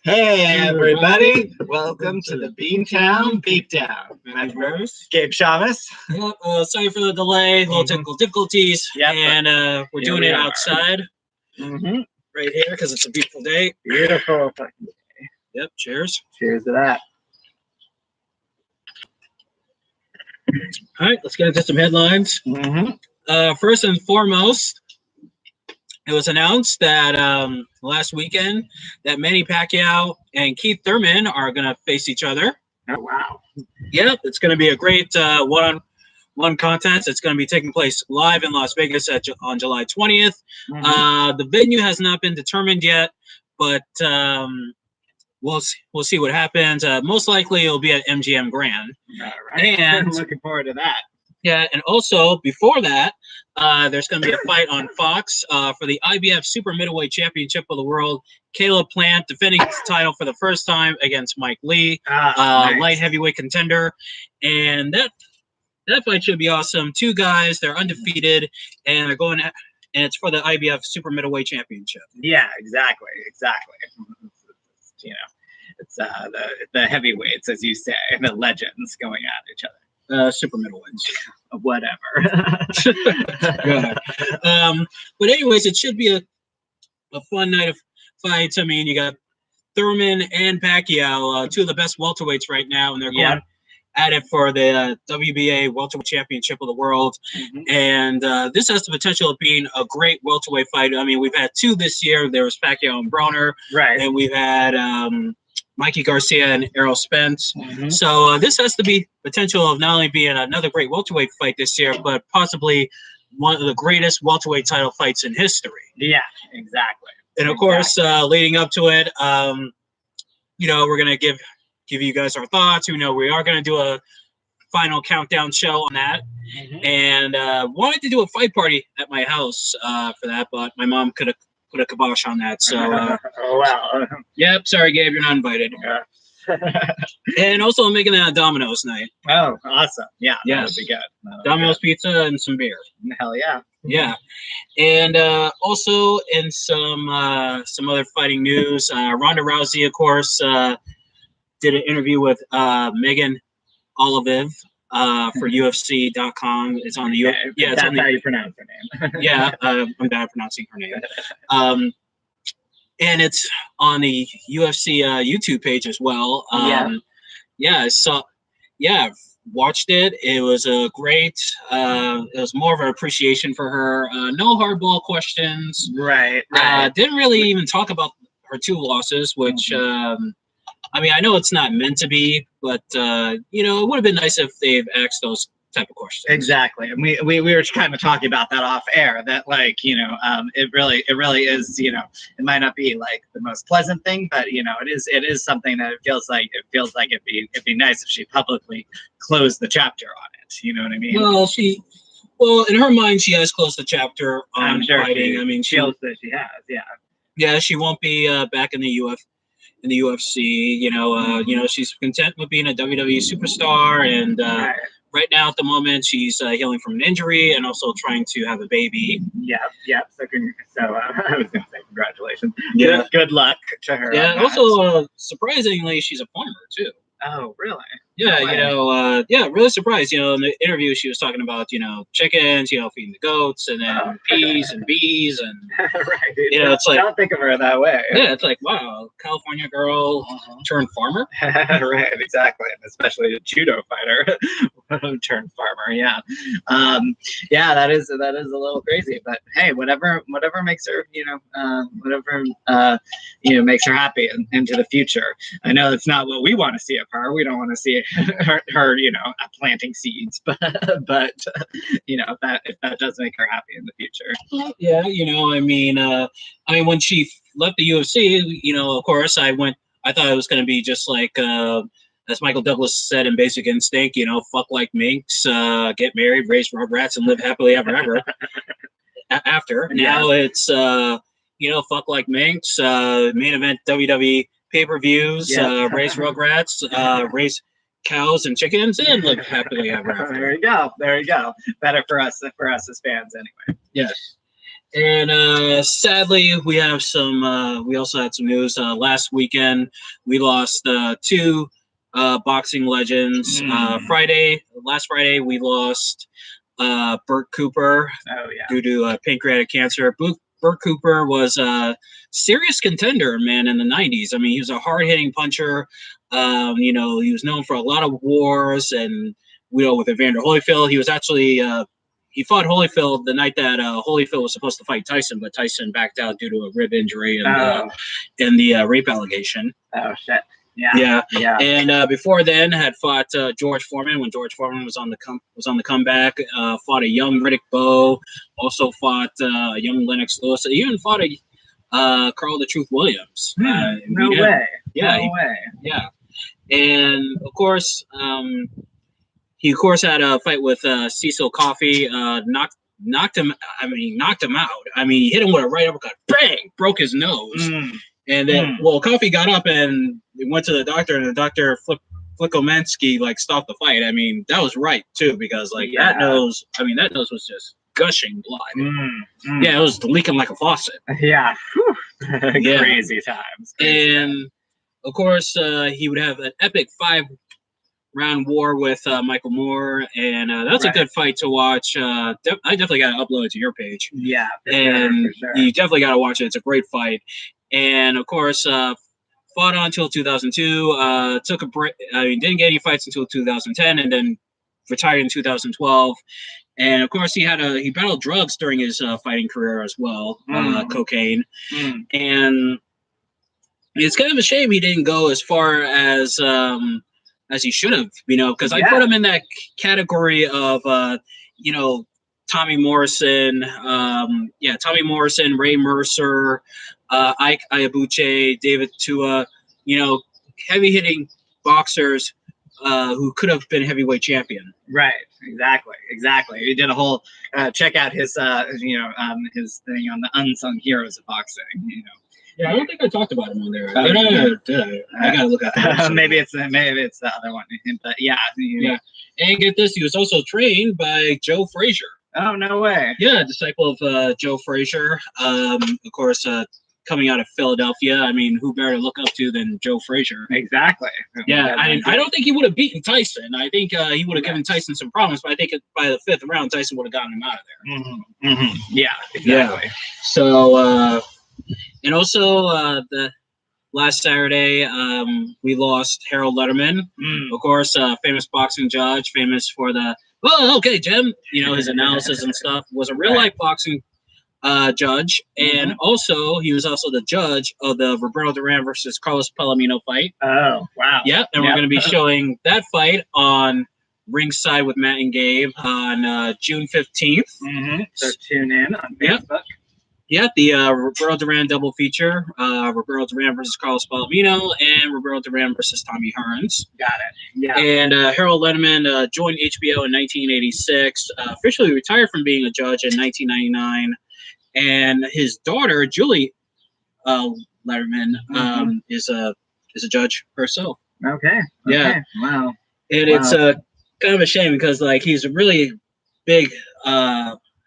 Hey, everybody. Welcome to the Beantown Beatdown. I'm Bruce. Gabe Shamus. Yep, sorry for the delay, little technical difficulties. Yep. And we're doing it outside right here because it's a beautiful day. Beautiful fucking day. Yep, cheers. Cheers to that. All right, let's get into some headlines. First and foremost, it was announced that last weekend that Manny Pacquiao and Keith Thurman are going to face each other. Oh, wow. Yep, it's going to be a great one-on-one contest. It's going to be taking place live in Las Vegas on July 20th. The venue has not been determined yet, but we'll see what happens. Most likely it'll be at MGM Grand. All right. And I'm looking forward to that. Yeah, and also before that, there's going to be a fight on Fox for the IBF Super Middleweight Championship of the World. Caleb Plant defending his title for the first time against Mike Lee, nice. light heavyweight contender, and that fight should be awesome. Two guys, they're undefeated, and they're going and it's for the IBF Super Middleweight Championship. Yeah, exactly. It's the heavyweights, as you say, the legends going at each other. Super middleweights. Whatever. But anyways, it should be a fun night of fights. I mean, you got Thurman and Pacquiao, two of the best welterweights right now, and they're going at it for the WBA Welterweight Championship of the World. And this has the potential of being a great welterweight fight. I mean, we've had two this year. There was Pacquiao and Broner. Right. And we've had Mikey Garcia and Errol Spence. So this has to be potential of not only being another great welterweight fight this year, but possibly one of the greatest welterweight title fights in history. Yeah, exactly. And of course, leading up to it, we're gonna give you guys our thoughts. We are gonna do a final countdown show on that, and wanted to do a fight party at my house for that, but my mom could have put a kibosh on that. So, oh wow. Yep. Sorry, Gabe, you're not invited. And also, I'm making a Domino's night. Oh, awesome! Yeah, that would be good. Domino's pizza and some beer. Hell yeah. Yeah, and also in some other fighting news, Ronda Rousey, of course, did an interview with Megan Olivier for UFC.com. It's on the that's how you pronounce her name. Yeah, I'm bad at pronouncing her name. And it's on the UFC YouTube page as well. Watched it. It was a great. It was more of an appreciation for her. No hardball questions. Right. Didn't really even talk about her two losses, which I mean, I know it's not meant to be, but it would have been nice if they've asked those type of questions. Exactly. And we were kind of talking about that off air, that it really is, it might not be like the most pleasant thing, but it is something that it feels like it'd be nice if she publicly closed the chapter on it. You know what I mean? Well, in her mind, she has closed the chapter on I'm sure fighting. I mean, she feels that she has. Yeah. Yeah, she won't be back in the UFC. She's content with being a WWE superstar, and right now at the moment she's healing from an injury and also trying to have a baby. Yeah. So I was gonna say congratulations. Yeah. Good luck to her. Yeah. Also, surprisingly, she's a farmer too. Oh, really? Yeah, really surprised. In the interview, she was talking about, chickens, feeding the goats, and then peas and bees, and right. It's like, don't think of her that way. Yeah, it's like, wow, California girl turned farmer. Right, exactly, and especially a judo fighter turned farmer. Yeah, that is a little crazy, but hey, whatever makes her, makes her happy into the future. I know that's not what we want to see of her. We don't want to see her planting seeds, but if that does make her happy in the future. Yeah, I mean, when she left the UFC, of course, I thought it was going to be just like, as Michael Douglas said in Basic Instinct, fuck like minks, get married, raise rugrats, and live happily ever after. Now it's, fuck like minks, main event WWE pay-per-views, raise rugrats, raise cows and chickens, and live happily ever after. There you go. Better for us as fans anyway. Yes. And sadly, we have some. We also had some news. Last weekend, we lost two boxing legends. Last Friday, we lost Burt Cooper due to pancreatic cancer. Burt Cooper was a serious contender, man, in the 90s. I mean, he was a hard-hitting puncher. You know, he was known for a lot of wars, and with Evander Holyfield, he was actually he fought Holyfield the night that Holyfield was supposed to fight Tyson, but Tyson backed out due to a rib injury and the rape allegation. Oh shit. Yeah. And before then, had fought George Foreman when George Foreman was on the comeback. Fought a young Riddick Bowe. Also fought a young Lennox Lewis. He even fought a Carl the Truth Williams. No way. Yeah. No way. Yeah. And of course, he of course had a fight with Cecil Coffey. Knocked him out. I mean, he hit him with a right uppercut. Bang! Broke his nose. And then, Coffey got up and went to the doctor, and the doctor, Flickomensky, stopped the fight. I mean, that was right, too, because, that nose was just gushing blood. Yeah, it was leaking like a faucet. Yeah. Crazy times. And, of course, he would have an epic 5-round war with Michael Moore, and that's a good fight to watch. I definitely got to upload it to your page. Yeah, for sure. You definitely got to watch it. It's a great fight. And of course, fought on until 2002. Took a break. I mean, didn't get any fights until 2010, and then retired in 2012. And of course, he battled drugs during his fighting career as well, cocaine. And it's kind of a shame he didn't go as far as he should have, because I put him in that category of Tommy Morrison, Tommy Morrison, Ray Mercer, Ike Iabuche, David Tua, heavy-hitting boxers who could have been heavyweight champion. Right. Exactly. He did a whole check out his his thing on the unsung heroes of boxing. Yeah, I don't think I talked about him on there. I gotta look at that. Maybe it's the other one. But yeah. And get this, he was also trained by Joe Frazier. Oh, no way. Yeah, disciple of Joe Frazier. Of course, coming out of Philadelphia. I mean, who better to look up to than Joe Frazier? Exactly. Yeah, I don't think he would have beaten Tyson. I think he would have given Tyson some problems, but I think by the 5th round, Tyson would have gotten him out of there. Yeah, exactly. Yeah. So, and also the last Saturday, we lost Harold Letterman. Of course, famous boxing judge, famous for the, okay, Jim, his analysis and stuff, was a real-life boxing judge, and also he was also the judge of the Roberto Duran versus Carlos Palomino fight. Oh, wow. Yep, and we're going to be showing that fight on Ringside with Matt and Gabe on June 15th. So tune in on Facebook. Yeah, the Roberto Duran double feature, Roberto Duran versus Carlos Palomino, and Roberto Duran versus Tommy Hearns. Got it. Yeah. And Harold Letterman joined HBO in 1986, officially retired from being a judge in 1999. And his daughter, Julie Letterman, is a judge herself. Okay. Yeah. Wow. And it's kind of a shame because he's a really big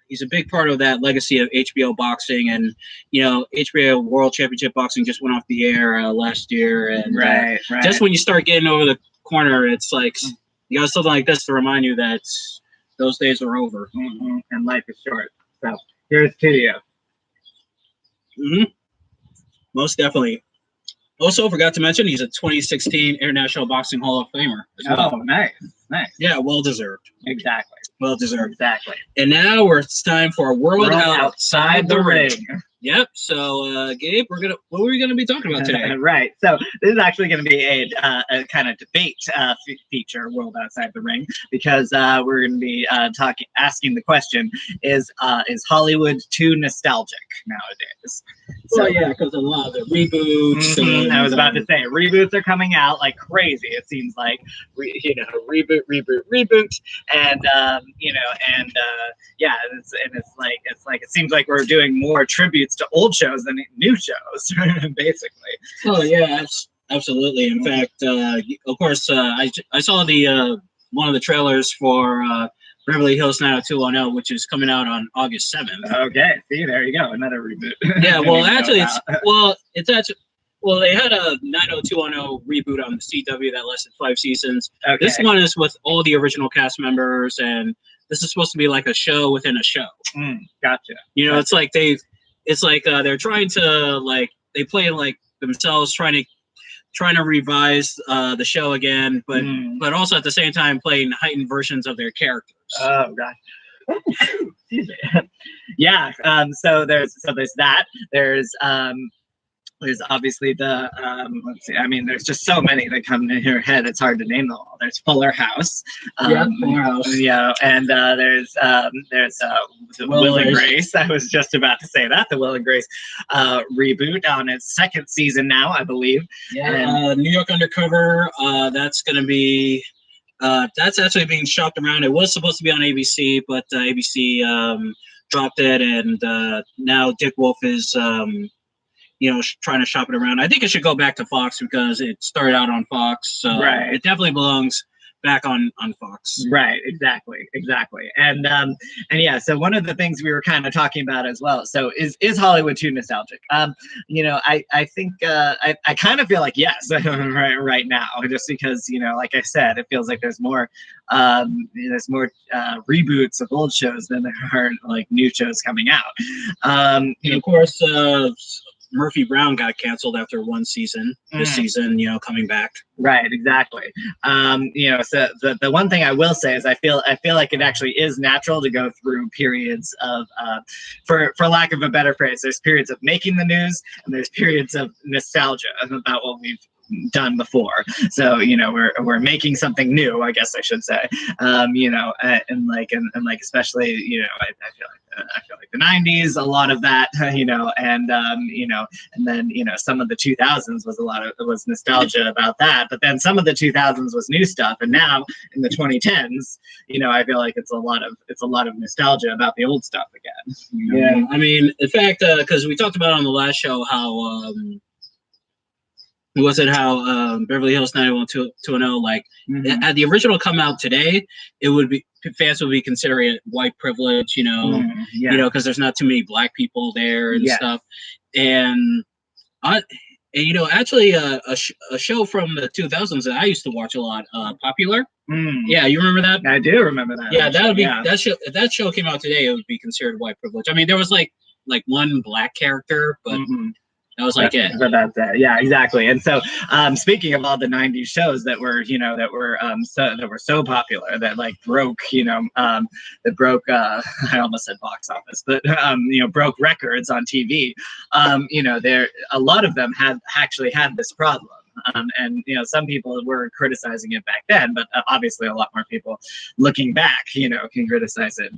he's a big part of that legacy of HBO boxing, and HBO World Championship Boxing just went off the air last year, and right. Just when you start getting over the corner, it's like you got something like this to remind you that those days are over, and life is short. So here's to you. Most definitely. Also, forgot to mention he's a 2016 International Boxing Hall of Famer. Oh, nice. Yeah, well deserved. Exactly. Well deserved. Exactly. And now it's time for a world outside the ring. Yep. So, Gabe, what are we going to be talking about today? Right. So this is actually going to be a kind of debate feature, World Outside the Ring, because we're going to be asking the question: Is Hollywood too nostalgic nowadays? So yeah, because a lot of the reboots. I was about to say reboots are coming out like crazy. It seems like reboot, and it seems like we're doing more tributes to old shows than new shows, basically. Oh yeah, absolutely. In fact, of course, I saw the one of the trailers for Beverly Hills 90210, which is coming out on August 7th. Okay, see, there you go, another reboot. Yeah, Didn't well, even know actually, about. it's actually, well, they had a 90210 reboot on the CW that lasted 5 seasons. Okay. This one is with all the original cast members, and this is supposed to be like a show within a show. Gotcha. You know, Gotcha. it's like they're trying to like they play like themselves, trying to revise the show again, but also at the same time playing heightened versions of their characters. Oh gosh. Excuse me. Yeah. So there's that. There's obviously the let's see. I mean, there's just so many that come in your head. It's hard to name them all. There's Fuller House. Fuller House. Yeah, and there's the Will and Grace. I was just about to say that the Will and Grace reboot on its second season now, I believe. Yeah. And, New York Undercover. That's gonna be. That's actually being shopped around. It was supposed to be on ABC, but ABC dropped it, and now Dick Wolf is trying to shop it around. I think it should go back to Fox because it started out on Fox. So right. It definitely belongs back on Fox. Right, exactly. And yeah, so one of the things we were kind of talking about as well. So is Hollywood too nostalgic? I think I kind of feel like yes, right now, just because like I said, it feels like there's more reboots of old shows than there are like new shows coming out. And of course, Murphy Brown got canceled after one season. This season, coming back. Right, exactly. So the one thing I will say is I feel like it actually is natural to go through periods of, for lack of a better phrase, there's periods of making the news and there's periods of nostalgia about what we've done before. So we're making something new, I guess I should say. And especially I feel like the 90s, a lot of that, and then some of the 2000s was nostalgia about that, but then some of the 2000s was new stuff, and now in the 2010s, I feel like it's a lot of nostalgia about the old stuff again. Yeah, I mean, in fact, because we talked about on the last show how Beverly Hills 90210, like had the original come out today, it would be fans would be considering it white privilege, because there's not too many black people there and stuff, and actually a show from the 2000s that I used to watch a lot, Popular. Yeah, you remember that? I do remember that. Yeah, that would be that show. If that show came out today, it would be considered white privilege. I mean, there was like one black character, but. That was like it. But that's it. Yeah, exactly. And so, speaking of all the '90s shows that were so popular that like broke, that broke. I almost said box office, but broke records on TV. There a lot of them actually had this problem. And some people were criticizing it back then, but obviously a lot more people looking back, can criticize it.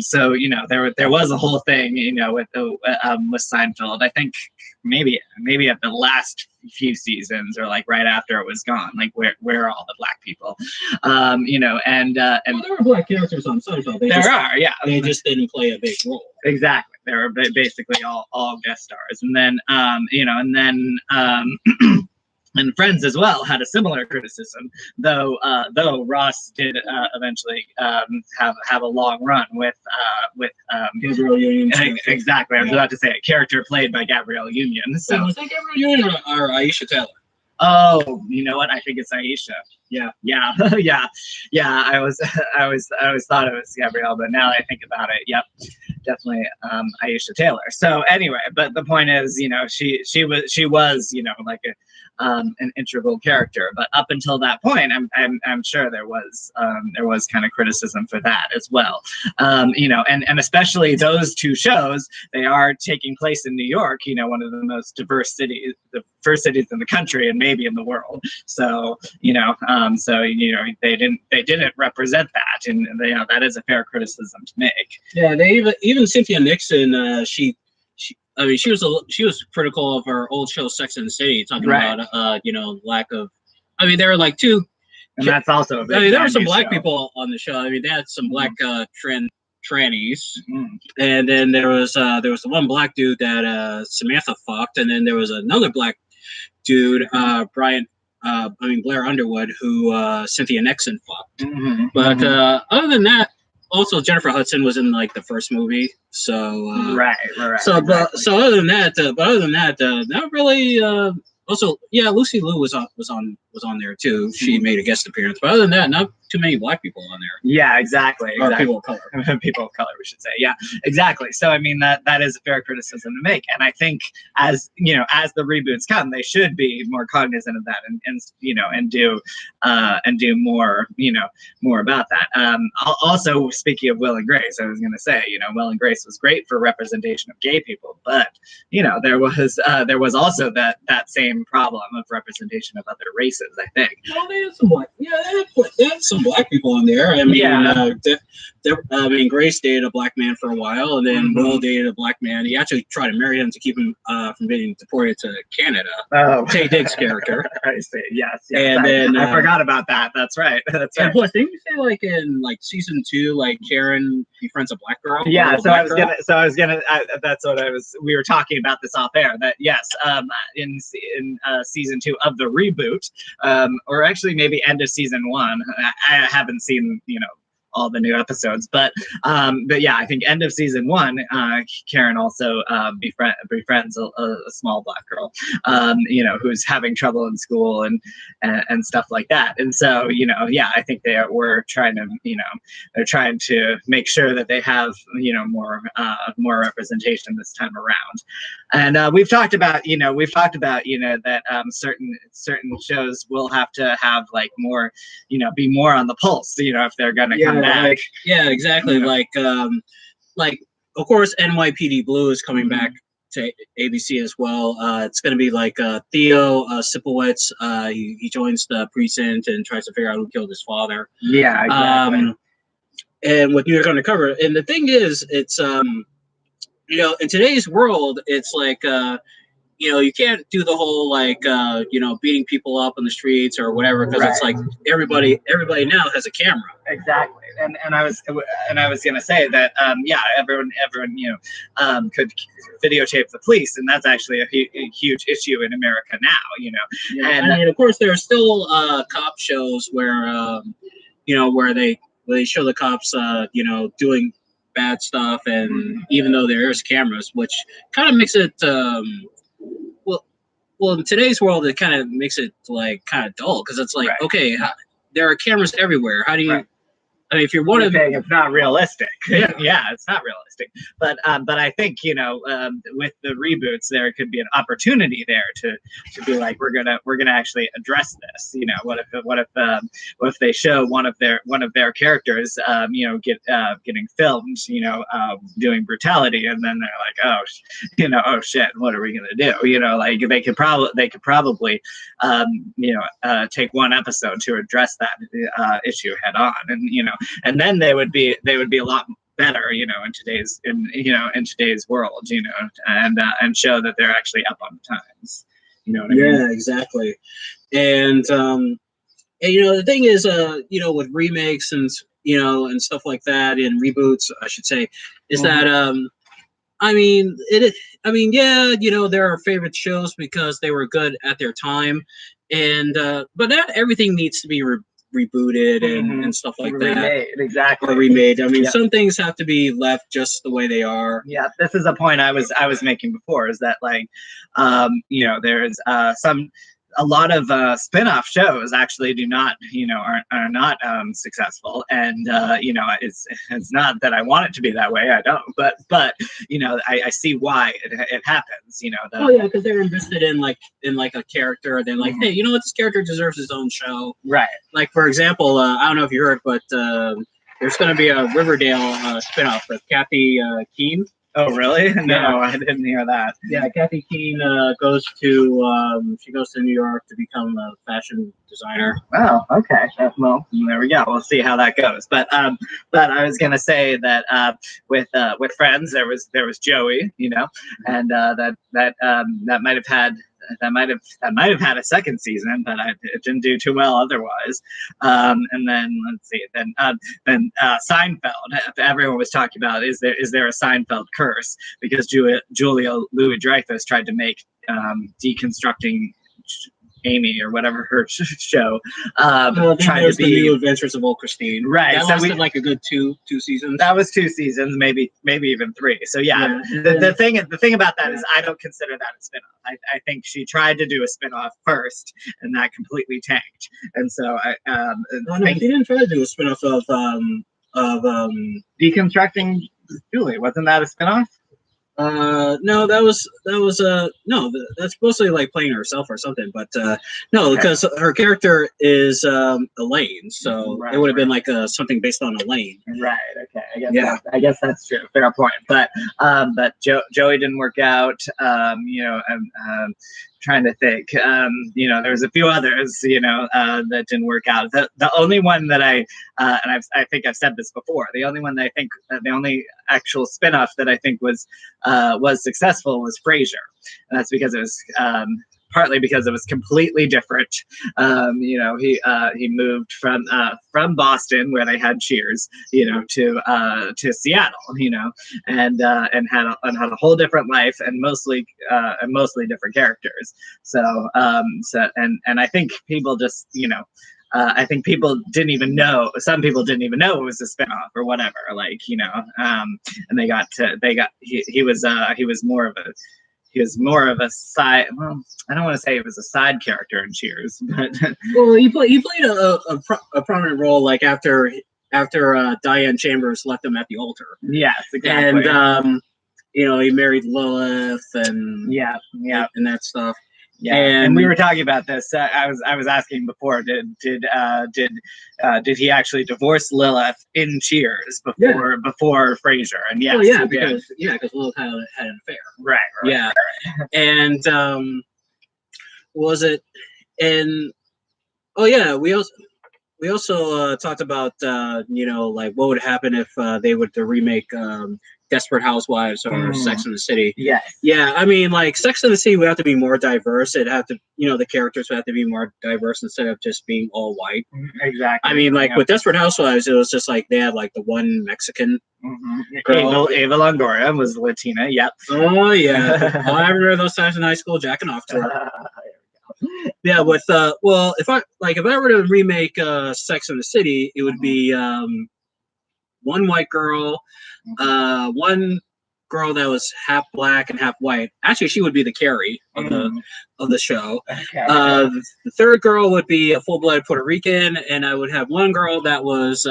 So there was a whole thing, with Seinfeld. I think maybe at the last few seasons or like right after it was gone, like where are all the black people? And there were black characters on Seinfeld. They just didn't play a big role. Exactly. They were basically all guest stars, and then and Friends as well had a similar criticism, though Ross did eventually have a long run with Gabrielle Union. Exactly, I was about to say a character played by Gabrielle Union. So was that Gabrielle Union or Aisha Taylor? Oh, you know what? I think it's Aisha. Yeah. I always thought it was Gabrielle, but now I think about it, yep, definitely Aisha Taylor. So anyway, but the point is, she was like an integral character, but up until that point, I'm sure there was kind of criticism for that as well. And especially those two shows, they are taking place in New York, one of the most diverse cities, the first cities in the country and maybe in the world. So they didn't represent that, and that is a fair criticism to make. Yeah, they even Cynthia Nixon, she was critical of her old show Sex and the City, talking about lack of. I mean, there were like two, and that's also a big there were some black people on the show. I mean, they had some black trannies, and then there was the one black dude that Samantha fucked, and then there was another black dude, Blair Underwood, who Cynthia Nixon fucked. But other than that, also Jennifer Hudson was in like the first movie, so right. So Exactly. so other than that, not really. Also, yeah, Lucy Liu was on there too. She made a guest appearance, but other than that, not too many black people on there. Yeah, exactly. Or people of color. People of color, we should say. Yeah, exactly. So I mean that is a fair criticism to make, and I think as as the reboots come, they should be more cognizant of that, and do more more about that. Also, speaking of Will and Grace, I was going to say Will and Grace was great for representation of gay people, but there was also that same problem of representation of other races. I think. Well, they had some they had some black people on there. I mean, Grace dated a black man for a while, and then Will dated a black man. He actually tried to marry him to keep him from being deported to Canada. Oh, Taye Diggs' character. I see. Yes. And then I forgot about that. That's right. That's right. And plus, didn't you say like in season 2, like Karen befriends a black girl? Yeah. So I was gonna. That's what we were talking about this off air. That yes. In season 2 of the reboot, or actually maybe end of season 1. I haven't seen all the new episodes, but yeah, I think end of season 1, Karen also befriends a small black girl, who's having trouble in school and stuff like that. And so yeah, I think they're trying to make sure that they have more representation this time around. And we've talked about that certain shows will have to have like more be more on the pulse if they're gonna come back. Yeah, exactly. Like of course NYPD Blue is coming back to ABC as well. It's going to be like Theo Sipowicz. He joins the precinct and tries to figure out who killed his father. Yeah, exactly. And with New York Undercover. And the thing is, it's in today's world, it's like you can't do the whole beating people up on the streets or whatever, because it's like everybody now has a camera. Exactly. And I was gonna say that everyone could videotape the police, and that's actually a huge issue in America now. And I mean, of course, there are still cop shows where where they show the cops doing bad stuff, and even though there's cameras, which kind of makes it well in today's world, it kind of makes it like kind of dull, because it's like okay, there are cameras everywhere. How do you I mean, if you're one of them, it's not realistic. Yeah, it's not realistic. But I think with the reboots, there could be an opportunity there to be like, we're gonna actually address this. What if they show one of their characters getting filmed doing brutality, and then they're like, oh shit, what are we gonna do? Like they could probably take one episode to address that issue head on, and then they would be a lot better, in today's world, and show that they're actually up on the times. You know what I mean? Yeah, exactly. And the thing is, with remakes and and stuff like that, and reboots, I should say, is that there are favorite shows because they were good at their time, and but not everything needs to be rebooted and stuff like that. Exactly. Or remade. I mean, some things have to be left just the way they are. Yeah, this is a point I was making before, is that there's a lot of spin-off shows actually do not are not successful, and it's not that I want it to be that way. I don't, but I see why it happens. Because they're invested in a character. They're like, hey, this character deserves his own show. Right. Like, for example, I don't know if you heard, but there's going to be a Riverdale spin-off with Kathy Keene. Oh, really? No, I didn't hear that. Yeah, Kathy Keene goes to New York to become a fashion designer. Oh, okay. Well, there we go. We'll see how that goes. But I was gonna say that with Friends, there was Joey, and that might have had a second season, but it didn't do too well otherwise. And then let's see, then Seinfeld. Everyone was talking about, is there a Seinfeld curse, because Julia Louis-Dreyfus tried to make deconstructing Amy or whatever her show, Then trying to there's the be New Adventures of Old Christine. right. That So lasted like a good two seasons. that was 2 seasons, maybe even 3. So yeah, the thing about that is I don't consider that a spinoff. I think she tried to do a spinoff first, and that completely tanked. And so she didn't try to do a spinoff of Deconstructing Julie. Wasn't that a spinoff? No, that's mostly like playing herself or something, but no, because her character is Elaine, so it would have been like something based on Elaine. Right. Okay. I guess that's true. Fair point. But Joey didn't work out. I'm trying to think. There was a few others, that didn't work out. The only one that I think I've said this before. The only one that I think, the only actual spinoff that I think was successful was Frasier, and that's because it was partly because it was completely different. He moved from Boston, where they had Cheers, to Seattle, and had a whole different life, and mostly different characters. So I think people just, I think people didn't even know. Some people didn't even know it was a spinoff or whatever. And he was more of a side. Well, I don't want to say he was a side character in Cheers, but well, he played a prominent role like after Diane Chambers left him at the altar. Yes, exactly. And he married Lilith and and that stuff. Yeah, and we were talking about this. I was asking before. Did he actually divorce Lilith in Cheers before Frasier? And yes, because Lilith had an affair. Right. Yeah, right. And was it? And we also talked about like what would happen if they would to remake Desperate Housewives or Sex and the City. Yeah. I mean, like Sex and the City would have to be more diverse. It'd have to, the characters would have to be more diverse instead of just being all white. Exactly. I mean, like with Desperate Housewives, it was just like they had like the one Mexican girl. Eva Longoria was Latina. Yep. Oh yeah. I remember those times in high school jacking off to her. Yeah, with if I were to remake Sex and the City, it would be one white girl, one girl that was half black and half white. Actually, she would be the Carrie of the show. Okay. The third girl would be a full-blooded Puerto Rican, and I would have one girl that was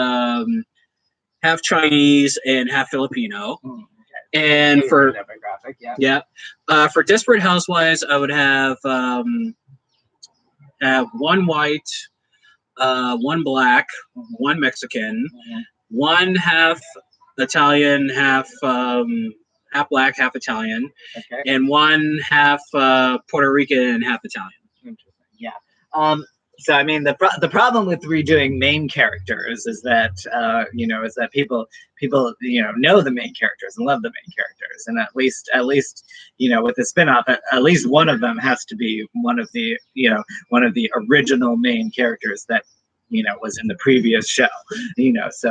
half Chinese and half Filipino. And for demographic, for Desperate Housewives, I would have one white, one black, one Mexican, one half Italian, half black, half Italian, and one half Puerto Rican and half Italian. Interesting. Yeah. So I mean, the problem with redoing main characters is that people know the main characters and love the main characters, and at least with the spinoff, at least one of them has to be one of the original main characters that was in the previous show. That's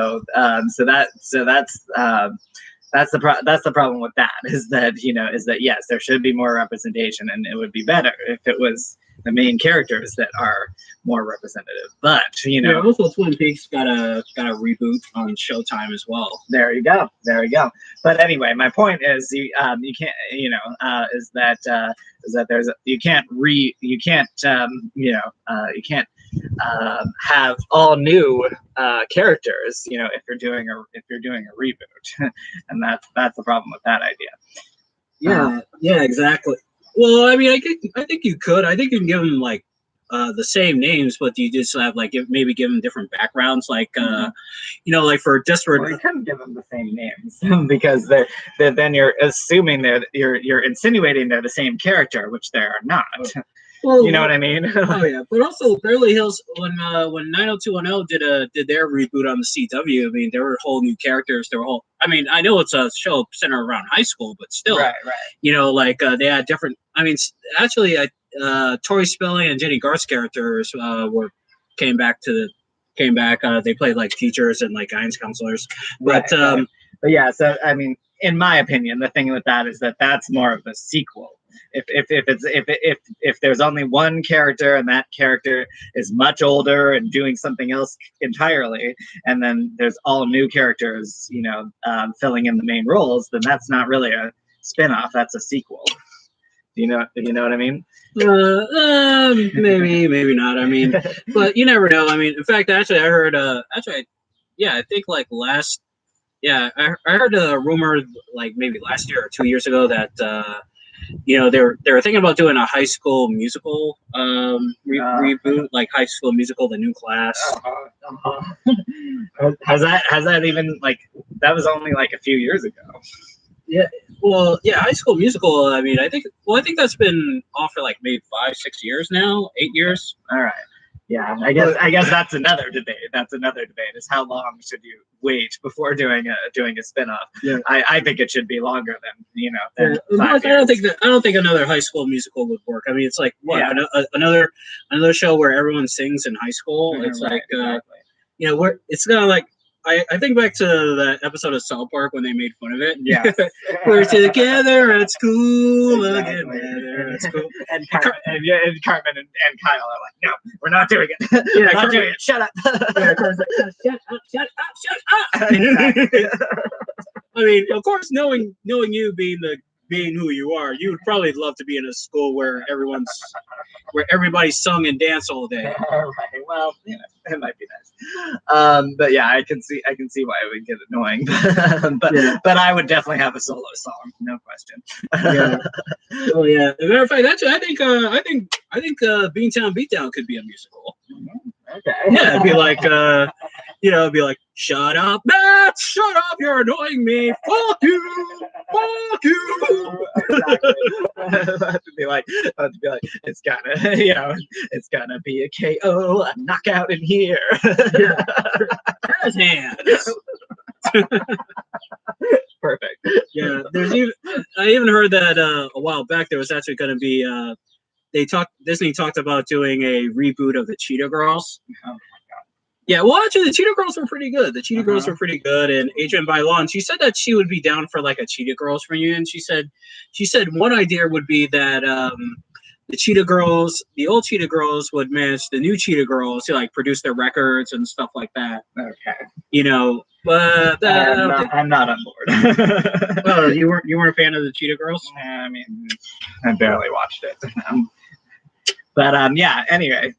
the problem with that is that yes, there should be more representation, and it would be better if it was the main characters that are more representative. But also Twin Peaks got a reboot on Showtime as well. There you go. But anyway, my point is you can't is that there's you can't have all new characters if you're doing a reboot, and that's the problem with that idea. Yeah, exactly. Well, I mean, I think you could. I think you can give them like the same names, but you just have like maybe give them different backgrounds, like like for Desperate. Well, you couldn't give them the same names because then you're assuming that you're insinuating they're the same character, which they are not. Well, you know what I mean? Oh yeah, but also Beverly Hills when 90210 did their reboot on the CW. I mean, there were whole new characters. I mean, I know it's a show centered around high school, but still, right. They had different. I mean, actually, Tori Spelling and Jenny Garth's characters came back. They played like teachers and like guidance counselors, but but yeah. So I mean, in my opinion, the thing with that is that that's more of a sequel if there's only one character and that character is much older and doing something else entirely, and then there's all new characters, filling in the main roles, then that's not really a spin-off, that's a sequel. You know what I mean? Maybe not. I mean, but you never know. I mean, in fact, actually, I heard. I think like last. Yeah, I heard a rumor like maybe last year or 2 years ago that they were thinking about doing a High School Musical reboot, like High School Musical: The New Class. Has that even like that was only like a few years ago? Yeah, well, yeah, High School Musical. I mean, I think that's been off for like maybe 5-6 years now, 8 years. All right. Yeah, I guess that's another debate. That's another debate: is how long should you wait before doing a spinoff? Yeah. I think it should be longer than I don't think another High School Musical would work. I mean, it's like another show where everyone sings in high school. It's like exactly. It's kind of like. I think back to the episode of South Park when they made fun of it. Yeah, we're together at school again. At school. And Carmen and Kyle are like, no, we're not doing it. Yeah, we're not doing it. Shut up. Yeah, Carmen's like, shut up. Exactly. I mean, of course, knowing you being who you are, you would probably love to be in a school where everybody sung and danced all day. Right. Well, it might be nice. But yeah, I can see why it would get annoying. but I would definitely have a solo song, no question. Yeah. Oh yeah. As a matter of fact, I think Beantown Beatdown could be a musical. Okay. Yeah, it'd be like it'd be like, shut up, Matt, shut up, you're annoying me. Fuck you. Exactly. That'd be like, it's gonna be a KO, a knockout in here. Yeah. Jazz hands. Perfect. Yeah, I even heard that a while back there was actually going to be Disney talked about doing a reboot of the Cheetah Girls. Oh my god. Yeah, well, actually, the Cheetah Girls were pretty good. The Cheetah Girls were pretty good, and Adrienne Bailon, she said that she would be down for like a Cheetah Girls reunion. She said one idea would be that the Cheetah Girls, the old Cheetah Girls, would manage the new Cheetah Girls to like produce their records and stuff like that. Okay. But I'm not on board. Oh, you weren't a fan of the Cheetah Girls? I mean, I barely watched it. But yeah. Anyway,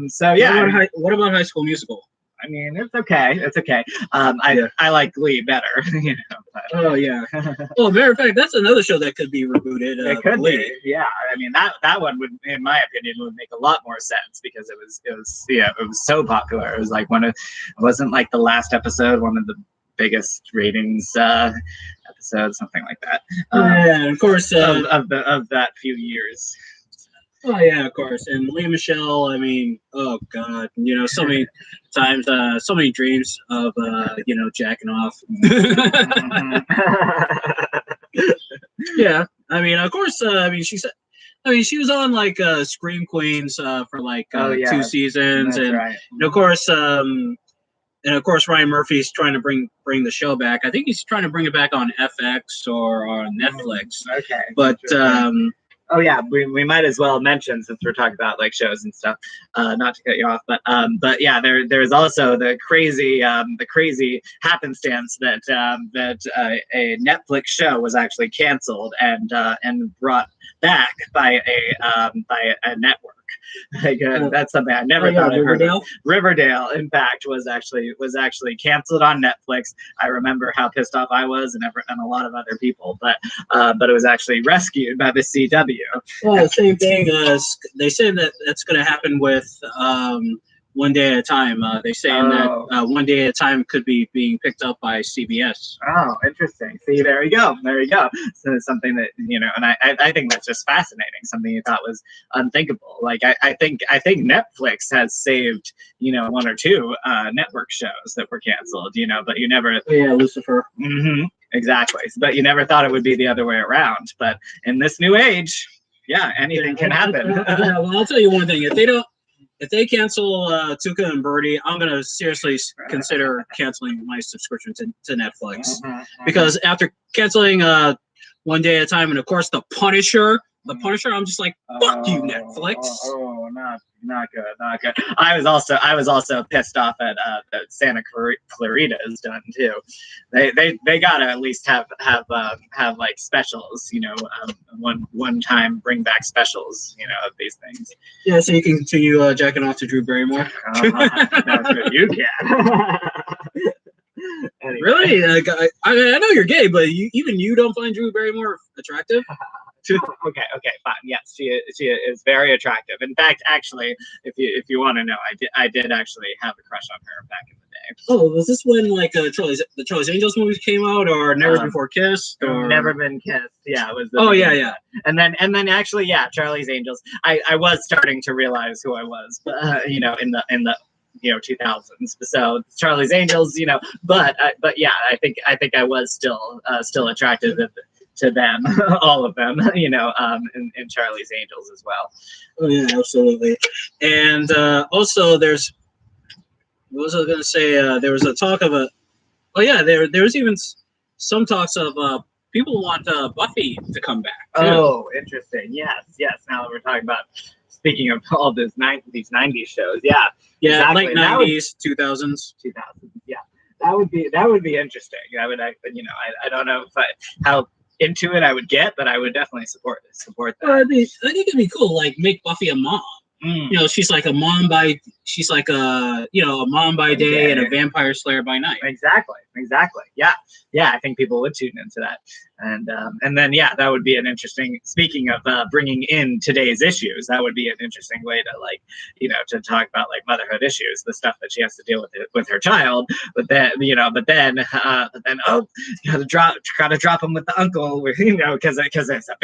so yeah. What about High School Musical? I mean, it's okay. I like Glee better, But. Oh yeah. Well, matter of fact, that's another show that could be rebooted. It could be. Yeah. I mean, that one would, in my opinion, would make a lot more sense because it was so popular. It was like it wasn't like the last episode, one of the biggest ratings episodes, something like that. Yeah, of course. Of that few years. Oh yeah, of course. And Lea Michele, I mean, oh god, so many times, so many dreams of jacking off. Yeah, I mean, of course. She was on like Scream Queens for like 2 seasons, that's and right. And of course, Ryan Murphy's trying to bring the show back. I think he's trying to bring it back on FX or on Netflix. Okay, but. Oh yeah, we might as well mention, since we're talking about like shows and stuff, not to cut you off, but yeah, there's also the crazy happenstance that a Netflix show was actually canceled and brought back by a network. That's something I never thought I'd heard of. Riverdale, in fact, was actually canceled on Netflix. I remember how pissed off I was and a lot of other people, but it was actually rescued by the CW. Well, same thing. They say that that's going to happen with One Day at a Time. They're saying that One Day at a Time could be being picked up by CBS. Oh, interesting. See, there you go. So it's something that, and I think that's just fascinating. Something you thought was unthinkable. Like I think Netflix has saved, 1 or 2 network shows that were canceled, but you never. Yeah, Lucifer. Mm-hmm, exactly. But you never thought it would be the other way around. But in this new age, yeah, anything can happen. Yeah, well, I'll tell you one thing. If they cancel Tuca and Birdie, I'm going to seriously consider canceling my subscription to Netflix. Because after canceling One Day at a Time, and of course The Punisher, the Punisher, I'm just like, fuck you, Netflix. Not good. I was also pissed off at that Santa Clarita is done too. They gotta at least have like specials, one time bring back specials, of these things. Yeah, so you can continue jacking off to Drew Barrymore. That's what you can. Anyway. Really? I know you're gay, but even you don't find Drew Barrymore attractive? Okay, fine. Yes, she is very attractive. In fact, actually, if you want to know, I did actually have a crush on her back in the day. Oh, was this when like the Charlie's Angels movies came out, or Never Before Kissed, or Never Been Kissed? Yeah, it was. Yeah. And then actually, yeah, Charlie's Angels. I was starting to realize who I was, in the 2000s. So Charlie's Angels, but yeah, I think I was still attracted to them, all of them, in Charlie's Angels as well. Oh yeah, absolutely. And also, what was I going to say? There was a talk of there was even some talks of people want Buffy to come back. Too. Oh, interesting. Yes. Now that we're talking about, speaking of all these 90s shows, yeah, exactly. Late 90s, 2000s. Yeah, that would be interesting. I don't know how into it I would get, but I would definitely support that. I think it'd be cool, like make Buffy a mom. She's like a mom by day and a vampire slayer by night. Exactly. Yeah. I think people would tune into that, and then that would be an interesting. Speaking of bringing in today's issues, that would be an interesting way to to talk about like motherhood issues, the stuff that she has to deal with her child. But then gotta drop him with the uncle, because it's a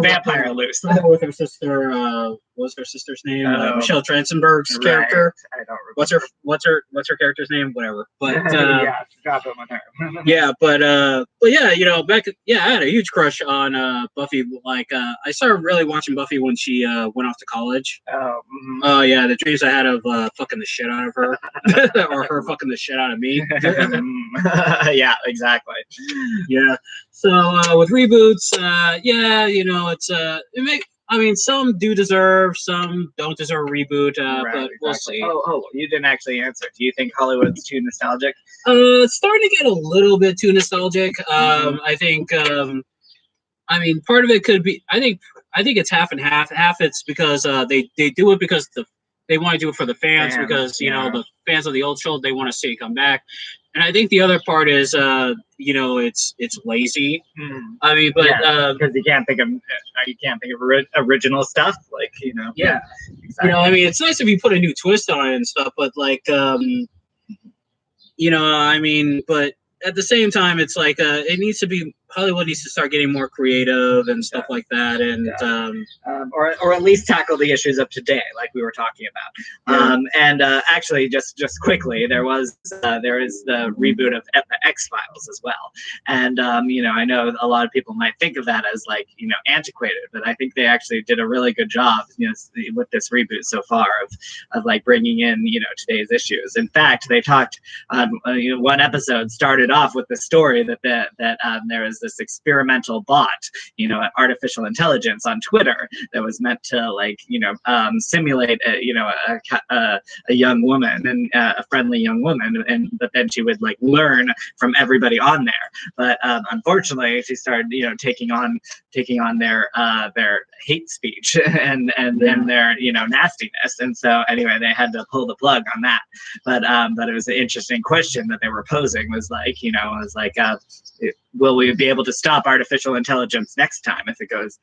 vampire loose. With her sister. What was her sister's name? Michelle Transenberg's character. I don't remember. What's her character's name? Whatever. But drop him with her. Yeah, but yeah, I had a huge crush on Buffy. Like, I started really watching Buffy when she went off to college. Oh yeah, the dreams I had of fucking the shit out of her, or her fucking the shit out of me. Yeah, exactly. Yeah. So with reboots, some do deserve, some don't deserve a reboot, but we'll see. Oh, you didn't actually answer. Do you think Hollywood's too nostalgic? It's starting to get a little bit too nostalgic. I think, part of it could be, I think it's half and half. Half it's because they do it because they want to do it for the fans, because the fans of the old show, they want to see it come back. And I think the other part is, it's lazy. Because you can't think of original stuff, Yeah, exactly. It's nice if you put a new twist on it and stuff, but but at the same time, it's like it needs to be. Hollywood needs to start getting more creative and stuff like that, and or at least tackle the issues of today, like we were talking about. And actually, just quickly, there is the reboot of the X-Files as well. And I know a lot of people might think of that as antiquated, but I think they actually did a really good job, with this reboot so far of like bringing in today's issues. In fact, they talked one episode started off with the story that there is this experimental bot, artificial intelligence on Twitter that was meant to simulate a young woman, and a friendly young woman, but then she would learn from everybody on there. But unfortunately, she started taking on their hate speech and their nastiness, and so anyway, they had to pull the plug on that. But it was an interesting question that they were posing, was will we be able to stop artificial intelligence next time if it goes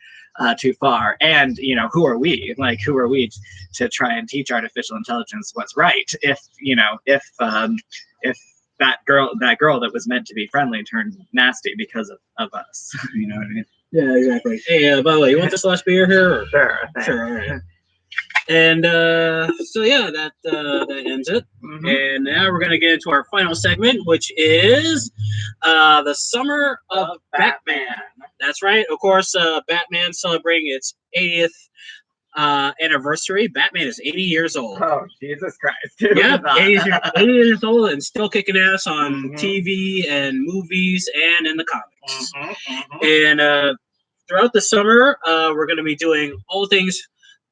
too far? And who are we? Who are we to try and teach artificial intelligence what's right? If that girl that was meant to be friendly turned nasty because of us, you know what I mean? Yeah, exactly. Hey, by the way, you want this last beer here? Or? Sure. All right. And so yeah, that ends it. Mm-hmm. And now we're gonna get into our final segment, which is the Summer of Batman. That's right. Of course, Batman celebrating its 80th anniversary. Batman is 80 years old. Oh, Jesus Christ! Yeah, 80 years old and still kicking ass on TV and movies and in the comics. Mm-hmm. And throughout the summer, we're going to be doing all things,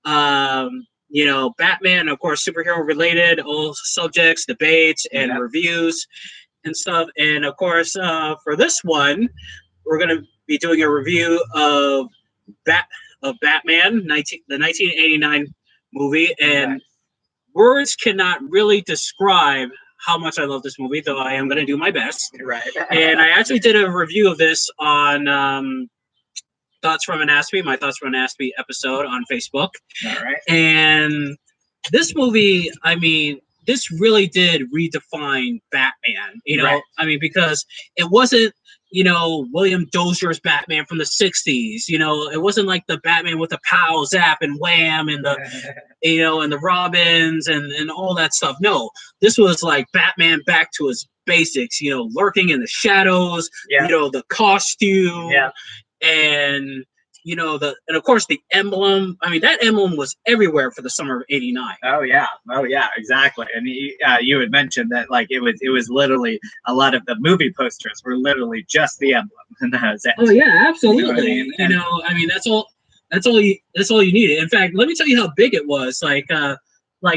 Batman, of course, superhero related, all subjects, debates, and reviews and stuff. And of course, for this one, we're going to be doing a review of Batman, the 1989 movie, and words cannot really describe how much I love this movie, though I am going to do my best. Right. And I actually did a review of this on Thoughts from an Aspie, my Thoughts from an Aspie episode on Facebook. All right. And this movie, I mean, this really did redefine Batman, Right. I mean, because it wasn't, William Dozier's Batman from the 60s, it wasn't like the Batman with the pow, zap, and wham, and the, and the Robins and all that stuff. No, this was like Batman back to his basics, lurking in the shadows, the costume, and and of course the emblem. I mean, that emblem was everywhere for the summer of '89. Oh yeah, exactly. And you had mentioned that like it was literally a lot of the movie posters were literally just the emblem, and that was it. Oh yeah, absolutely. I mean? That's all you needed. In fact, let me tell you how big it was. Like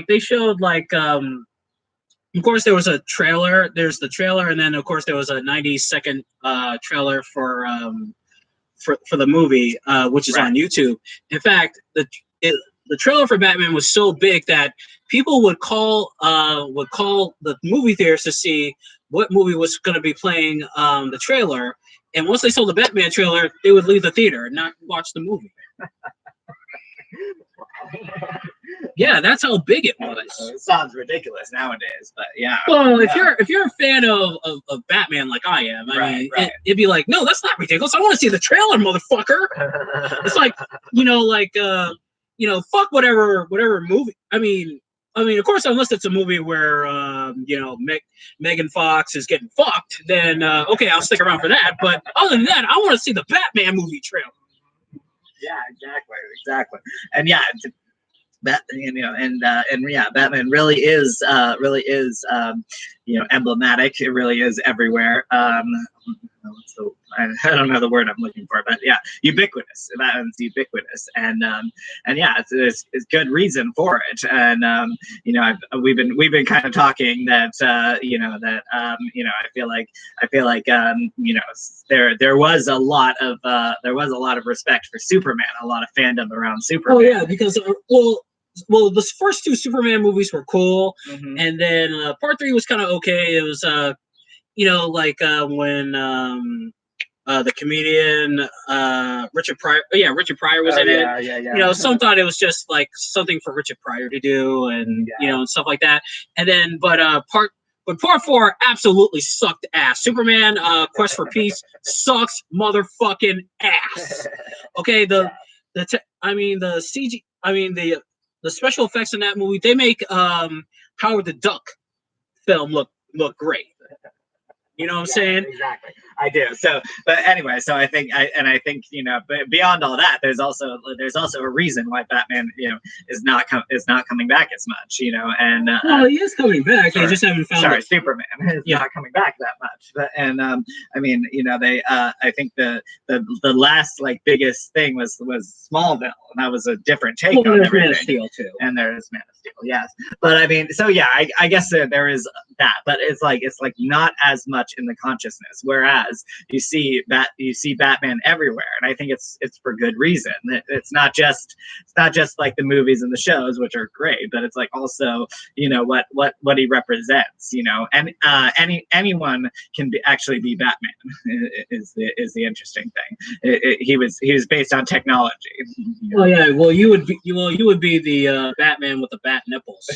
they showed of course there was a trailer. There's the trailer, and then of course there was a 90-second trailer for the movie, which is on YouTube. In fact, the trailer for Batman was so big that people would call the movie theaters to see what movie was going to be playing the trailer. And once they saw the Batman trailer, they would leave the theater and not watch the movie. Yeah, that's how big it was. It sounds ridiculous nowadays, but yeah. Well, if you're a fan of Batman like I am, I mean, it'd be like, no, that's not ridiculous. I want to see the trailer, motherfucker. It's like, fuck whatever movie. I mean, of course, unless it's a movie where Megan Fox is getting fucked, then okay, I'll stick around for that. But other than that, I want to see the Batman movie trailer. Yeah, exactly. And yeah, Batman really is emblematic. It really is everywhere. I don't know the word I'm looking for, but yeah, ubiquitous. Batman's ubiquitous, and yeah, it's good reason for it. And we've been kind of talking that I feel like there was a lot of respect for Superman, a lot of fandom around Superman. Oh yeah, because well, the first two Superman movies were cool, and then part 3 was kind of okay. It was when the comedian Richard Pryor was in it. Yeah. Some thought it was just like something for Richard Pryor to do, and and stuff like that. And then, but part 4 absolutely sucked ass. Superman Quest for Peace sucks motherfucking ass. Okay, the special effects in that movie, they make Howard the Duck film look great. You know what I'm saying? Exactly. I do. So, but anyway, so I think, but beyond all that, there's also a reason why Batman, is not coming back as much, and well, he is coming back. They just haven't found. Sorry, Superman is not coming back that much. But they I think the last biggest thing was Smallville, and that was a different take on everything. Man of Steel too. And there's Man of Steel, yes. But I mean, so yeah, I guess there is that, but it's not as much in the consciousness, whereas you see Batman everywhere, and I think it's for good reason. It's not just like the movies and the shows, which are great, but it's also what he represents, and anyone can actually be Batman is the interesting thing. He was based on technology. Oh yeah, well you would be the Batman with the bat nipples.